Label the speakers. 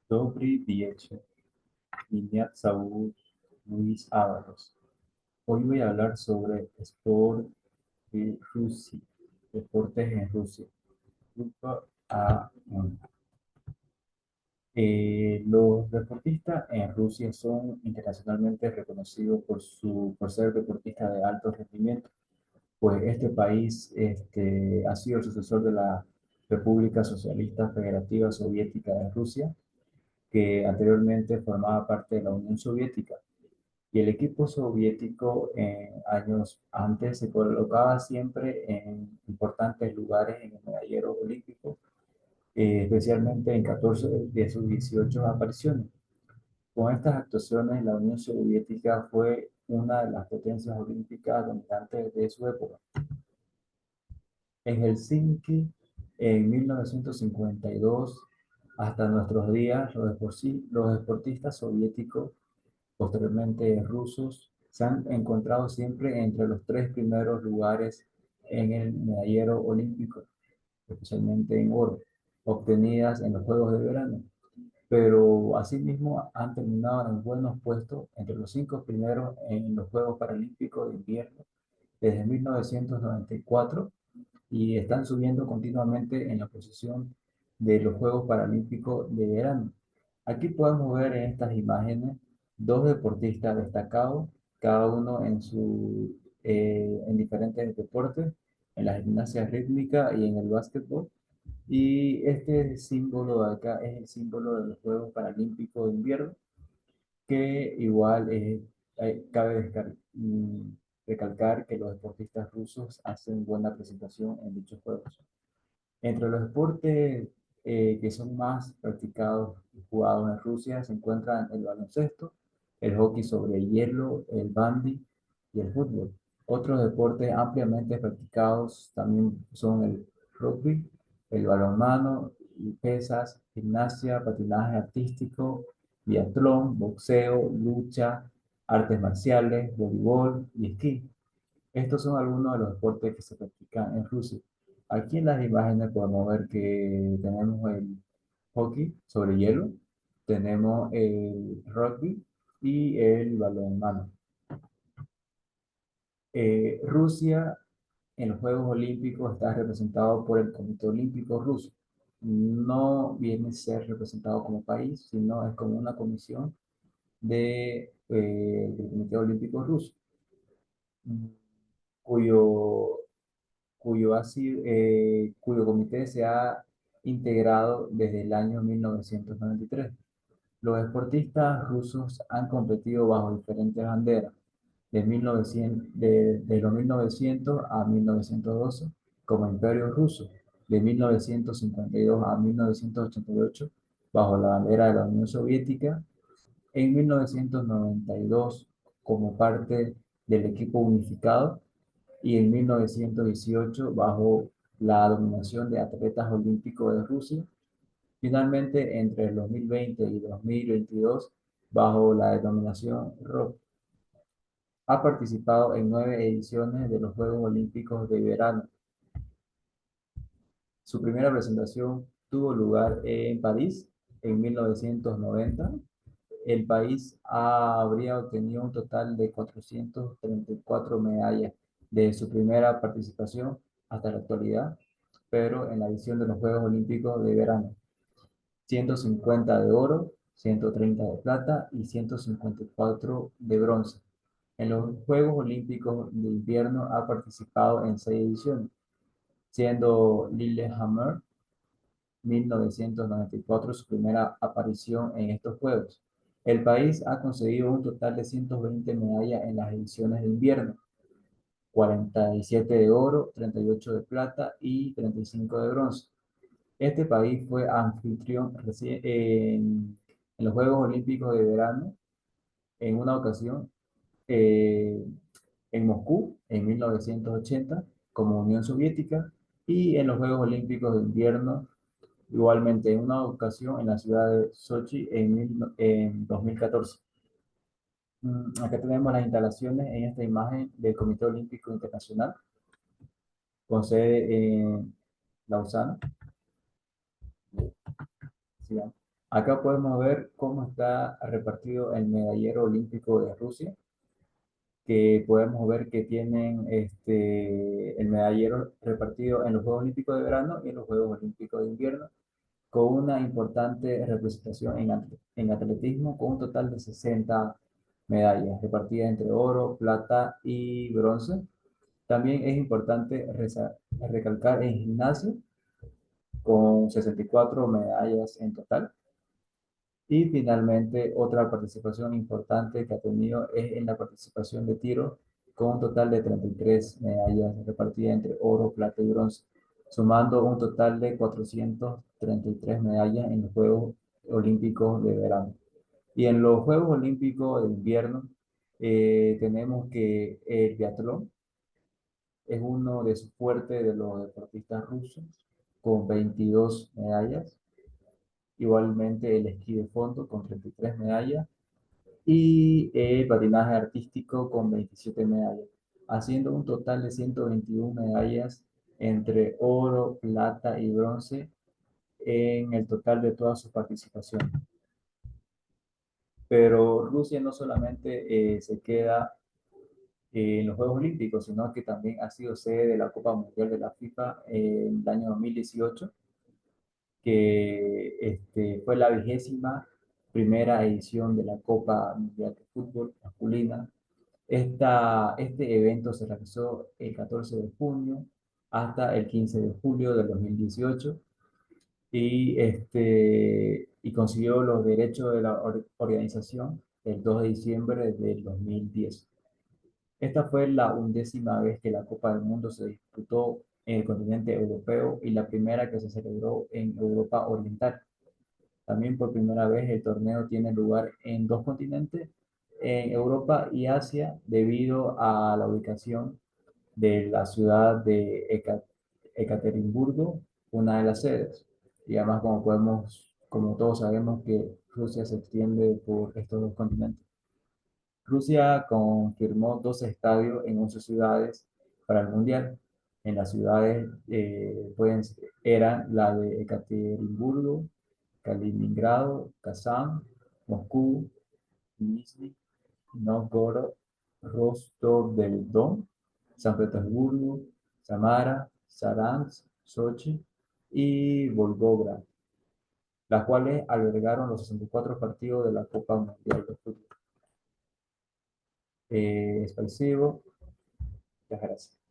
Speaker 1: Dobry Vieche, Iñak Saúl, Luis Ábalos. Hoy voy a hablar sobre Sport de Rusia, deportes en Rusia. Grupo A1. Los deportistas en Rusia son internacionalmente reconocidos por ser deportistas de alto rendimiento, pues este país ha sido el sucesor de la República Socialista Federativa Soviética de Rusia, que anteriormente formaba parte de la Unión Soviética. Y el equipo soviético años antes se colocaba siempre en importantes lugares en el medallero olímpico, especialmente en 14 de sus 18 apariciones. Con estas actuaciones, la Unión Soviética fue una de las potencias olímpicas dominantes de su época. En Helsinki, en 1952, hasta nuestros días, los deportistas soviéticos, posteriormente rusos, se han encontrado siempre entre los tres primeros lugares en el medallero olímpico, especialmente en oro, obtenidas en los Juegos de Verano. Pero asimismo han terminado en buenos puestos entre los cinco primeros en los Juegos Paralímpicos de Invierno desde 1994 y están subiendo continuamente en la posición de los Juegos Paralímpicos de Verano. Aquí podemos ver en estas imágenes dos deportistas destacados, cada uno en diferentes deportes, en la gimnasia rítmica y en el básquetbol. Y este símbolo de acá es el símbolo de los Juegos Paralímpicos de Invierno, que igual cabe recalcar que los deportistas rusos hacen buena presentación en dichos Juegos. Entre los deportes que son más practicados y jugados en Rusia se encuentran el baloncesto, el hockey sobre hielo, el bandy y el fútbol. Otros deportes ampliamente practicados también son el rugby, el balonmano, pesas, gimnasia, patinaje artístico, biatlón, boxeo, lucha, artes marciales, voleibol y esquí. Estos son algunos de los deportes que se practican en Rusia. Aquí en las imágenes podemos ver que tenemos el hockey sobre hielo, tenemos el rugby y el balonmano. Rusia en los Juegos Olímpicos está representado por el Comité Olímpico Ruso. No viene a ser representado como país, sino es como una comisión del Comité Olímpico Ruso, cuyo cuyo comité se ha integrado desde el año 1993. Los deportistas rusos han competido bajo diferentes banderas, de los 1900 a 1912 como Imperio Ruso, de 1952 a 1988 bajo la bandera de la Unión Soviética, en 1992 como parte del equipo unificado y en 1918 bajo la dominación de atletas olímpicos de Rusia. Finalmente, entre el 2020 y 2022, bajo la denominación ROC, ha participado en 9 ediciones de los Juegos Olímpicos de Verano. Su primera presentación tuvo lugar en París en 1990. El país habría obtenido un total de 434 medallas de su primera participación hasta la actualidad, pero en la edición de los Juegos Olímpicos de Verano, 150 de oro, 130 de plata y 154 de bronce. En los Juegos Olímpicos de Invierno ha participado en 6 ediciones, siendo Lillehammer 1994 su primera aparición en estos Juegos. El país ha conseguido un total de 120 medallas en las ediciones de invierno, 47 de oro, 38 de plata y 35 de bronce. Este país fue anfitrión en los Juegos Olímpicos de Verano en una ocasión eh, en Moscú en 1980 como Unión Soviética y en los Juegos Olímpicos de Invierno igualmente en una ocasión en la ciudad de Sochi en 2014. Acá tenemos las instalaciones en esta imagen del Comité Olímpico Internacional con sede en Lausana. Sí, Acá podemos ver cómo está repartido el medallero olímpico de Rusia, que podemos ver que tienen el medallero repartido en los Juegos Olímpicos de verano y en los Juegos Olímpicos de invierno, con una importante representación en atletismo, con un total de 60 medallas repartidas entre oro, plata y bronce. También es importante recalcar en gimnasio, con 64 medallas en total. Y finalmente, otra participación importante que ha tenido es en la participación de tiro, con un total de 33 medallas repartidas entre oro, plata y bronce, sumando un total de 433 medallas en los Juegos Olímpicos de verano. Y en los Juegos Olímpicos de invierno, tenemos que el biatlón es uno de sus fuertes de los deportistas rusos, con 22 medallas. Igualmente el esquí de fondo con 33 medallas y el patinaje artístico con 27 medallas, haciendo un total de 121 medallas entre oro, plata y bronce en el total de todas sus participaciones. Pero Rusia no solamente se queda en los Juegos Olímpicos, sino que también ha sido sede de la Copa Mundial de la FIFA en el año 2018, que fue la 21ª edición de la Copa Mundial de Fútbol masculina. Este evento se realizó el 14 de junio hasta el 15 de julio del 2018 y consiguió los derechos de la organización el 2 de diciembre del 2010. Esta fue la 11ª vez que la Copa del Mundo se disputó en el continente europeo y la primera que se celebró en Europa Oriental. También por primera vez el torneo tiene lugar en dos continentes, en Europa y Asia, debido a la ubicación de la ciudad de Ekaterimburgo, una de las sedes. Y además, como todos sabemos que Rusia se extiende por estos dos continentes. Rusia confirmó 12 estadios en 11 ciudades para el Mundial. En las ciudades eran la de Ekaterimburgo, Kaliningrado, Kazán, Moscú, Nizhny Novgorod, Rostov del Don, San Petersburgo, Samara, Saransk, Sochi y Volgograd, las cuales albergaron los 64 partidos de la Copa Mundial de Fútbol. Expresivo, muchas gracias.